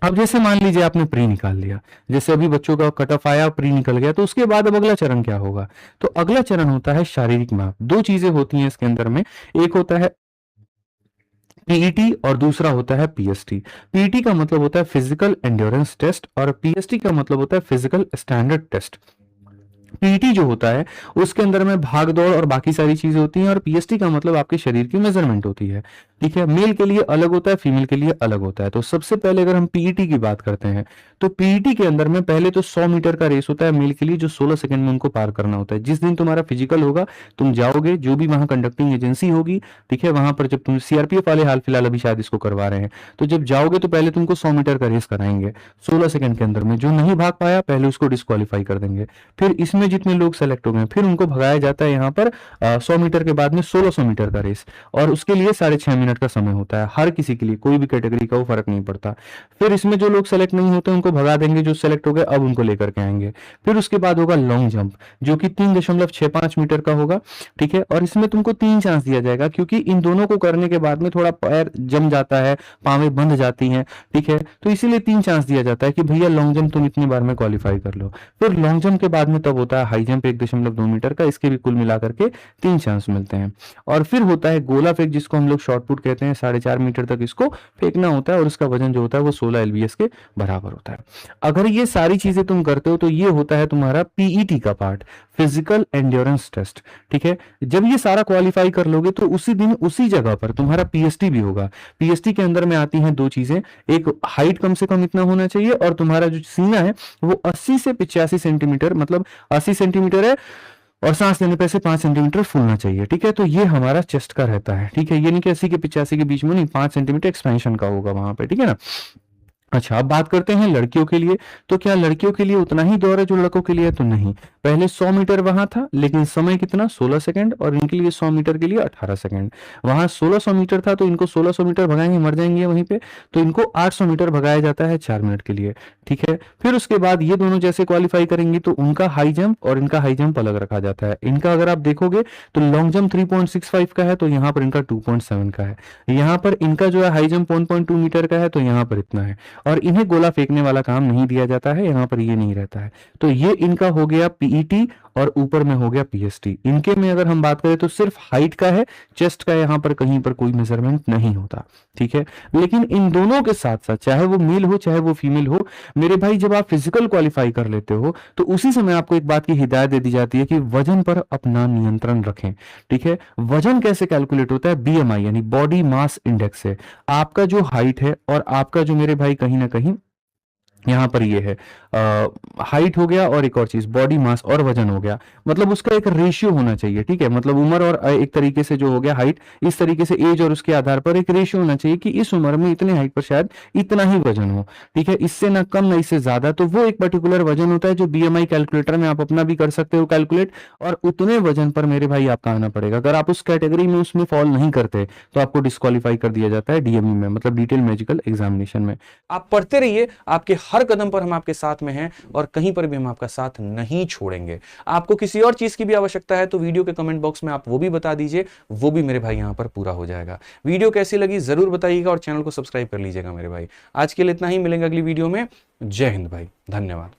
अब जैसे मान लीजिए आपने प्री निकाल लिया, जैसे अभी बच्चों का कट ऑफ आया, प्री निकल गया, तो उसके बाद अब अगला चरण क्या होगा? तो अगला चरण होता है शारीरिक माप। दो चीजें होती हैं इसके अंदर में, एक होता है पीईटी और दूसरा होता है पीएसटी। पीईटी का मतलब होता है फिजिकल एंड्योरेंस टेस्ट और पीएसटी का मतलब होता है फिजिकल स्टैंडर्ड टेस्ट। पीटी जो होता है उसके अंदर में भाग दौड़ और बाकी सारी चीजें होती हैं, और पीएसटी का मतलब आपके शरीर की मेजरमेंट होती है। ठीक है, मेल के लिए अलग होता है, फीमेल के लिए अलग होता है। तो सबसे पहले अगर हम पीईटी की बात करते हैं, तो पीईटी के अंदर में पहले तो 100 मीटर का रेस होता है मेल के लिए, जो 16 सेकंड में उनको पार करना होता है। जिस दिन तुम्हारा फिजिकल होगा, तुम जाओगे, जो भी वहां कंडक्टिंग एजेंसी होगी, ठीक है, वहां पर जब तुम सीआरपीएफ वाले हाल फिलहाल अभी शायद इसको करवा रहे हैं, तो जब जाओगे तो पहले तुमको 100 मीटर का रेस कराएंगे 16 सेकंड के अंदर में। जो नहीं भाग पाया पहले उसको डिस्क्वालीफाई कर देंगे। फिर इसमें जितने लोग सेलेक्ट हो गए, फिर उनको भगाया जाता है यहाँ पर 100 मीटर के बाद में 1600 मीटर का रेस, और उसके लिए 6.5 मिनट का समय होता है हर किसी के लिए, कोई भी कैटेगरी का वो फर्क नहीं पड़ता। फिर इसमें जो लोग सेलेक्ट नहीं होते उनको भगा देंगे, जो सेलेक्ट हो गए अब उनको लेकर के आएंगे। फिर उसके बाद होगा लॉन्ग जंप, जो कि 3.65 मीटर का होगा। ठीक है, और इसमें तुमको 3 चांस दिया जाएगा, क्योंकि इन दोनों को करने के बाद में थोड़ा पैर जम जाता है, पावें बंध जाती हैं। ठीक है, तो इसीलिए 3 चांस दिया जाता है कि भैया लॉन्ग जंप तुम इतनी बार में क्वालिफाई कर लो। फिर लॉन्ग जंप के बाद में तब होता है हाई जंप 1.2 मीटर का, इसके भी कुल मिलाकर के 3 चांस मिलते हैं। और फिर होता है गोला फेंक, जिसको हम लोग शॉर्ट पुट कहते हैं, 4.5 मीटर तक इसको फेंकना होता है, और उसका वजन जो होता है वो 16 एलबीएस के बराबर होता है। अगर ये सारी चीजें तुम करते हो तो ये होता है तुम्हारा पीईटी का पार्ट, फिजिकल एंड्योरेंस टेस्ट। ठीक है, जब ये सारा क्वालिफाई कर लोगे तो उसी दिन उसी जगह पर तुम्हारा पीएसटी भी होगा। पीएसटी के अंदर में आती हैं दो चीजें, एक हाइट कम से कम इतना होना चाहिए, और तुम्हारा जो सीना है वो 80 से 85 सेंटीमीटर, मतलब 80 सेंटीमीटर है, और सांस लेने पे से 5 सेंटीमीटर फूलना चाहिए। ठीक है, तो ये हमारा चेस्ट का रहता है। ठीक है, ये नहीं कि 80 के 85 के बीच में नहीं, 5 सेंटीमीटर एक्सपेंशन का होगा वहां पे। ठीक है ना। अच्छा, अब बात करते हैं लड़कियों के लिए। तो क्या लड़कियों के लिए उतना ही दौर है जो लड़कों के लिए है? तो नहीं। पहले 100 मीटर वहां था, लेकिन समय कितना, 16 सेकंड, और इनके लिए 100 मीटर के लिए 18 सेकंड। वहां 1600 मीटर था, तो इनको 1600 मीटर भगाएंगे, मर जाएंगे वहीं पे, तो इनको 800 मीटर भगाया जाता है 4 मिनट के लिए। ठीक है, फिर उसके बाद ये दोनों जैसे क्वालिफाई करेंगे तो उनका हाई जंप और इनका हाई जंप अलग रखा जाता है। इनका अगर आप देखोगे तो लॉन्ग जंप 3.65 का है, तो यहाँ पर इनका 2.7 का है। यहाँ पर इनका जो है हाई जंप 1.2 मीटर का है, तो यहाँ पर इतना है। और इन्हें गोला फेंकने वाला काम नहीं दिया जाता है, यहाँ पर ये नहीं रहता है। तो ये इनका हो गया पीईटी, और ऊपर में हो गया पीएसटी। इनके में अगर हम बात करें तो सिर्फ हाइट का है, चेस्ट का यहाँ पर कहीं पर कोई मेजरमेंट नहीं होता। ठीक है, लेकिन इन दोनों के साथ साथ, चाहे वो मेल हो चाहे वो फीमेल हो, मेरे भाई जब आप फिजिकल क्वालिफाई कर लेते हो तो उसी समय आपको एक बात की हिदायत दे दी जाती है कि वजन पर अपना नियंत्रण रखें। ठीक है, वजन कैसे कैलकुलेट होता है? बीएमआई यानी बॉडी मास इंडेक्स से। आपका जो हाइट है और आपका जो मेरे भाई कहीं ना कहीं यहाँ पर ये है हाइट हो गया, और एक और चीज बॉडी मास और वजन हो गया, मतलब उसका एक रेशियो होना चाहिए। ठीक है, मतलब उम्र और एक तरीके से जो हो गया हाइट, इस तरीके से एज और उसके आधार पर एक रेशियो होना चाहिए कि इस उम्र में इतने हाइट पर शायद इतना ही वजन हो। ठीक है, इससे ना कम ना इससे ज्यादा, तो वो एक पर्टिकुलर वजन होता है जो बीएमआई कैलकुलेटर में आप अपना भी कर सकते हो कैलकुलेट, और उतने वजन पर मेरे भाई आपका आना पड़ेगा। अगर आप उस कैटेगरी में उसमें फॉल नहीं करते तो आपको डिस्क्वालीफाई कर दिया जाता है डीएमई में, मतलब डिटेल मेडिकल एग्जामिनेशन में। आप पढ़ते रहिए, आपके हर कदम पर हम आपके साथ में हैं और कहीं पर भी हम आपका साथ नहीं छोड़ेंगे। आपको किसी और चीज की भी आवश्यकता है तो वीडियो के कमेंट बॉक्स में आप वो भी बता दीजिए, वो भी मेरे भाई यहां पर पूरा हो जाएगा। वीडियो कैसी लगी जरूर बताइएगा और चैनल को सब्सक्राइब कर लीजिएगा मेरे भाई। आज के लिए इतना ही, मिलेंगे अगली वीडियो में। जय हिंद भाई, धन्यवाद।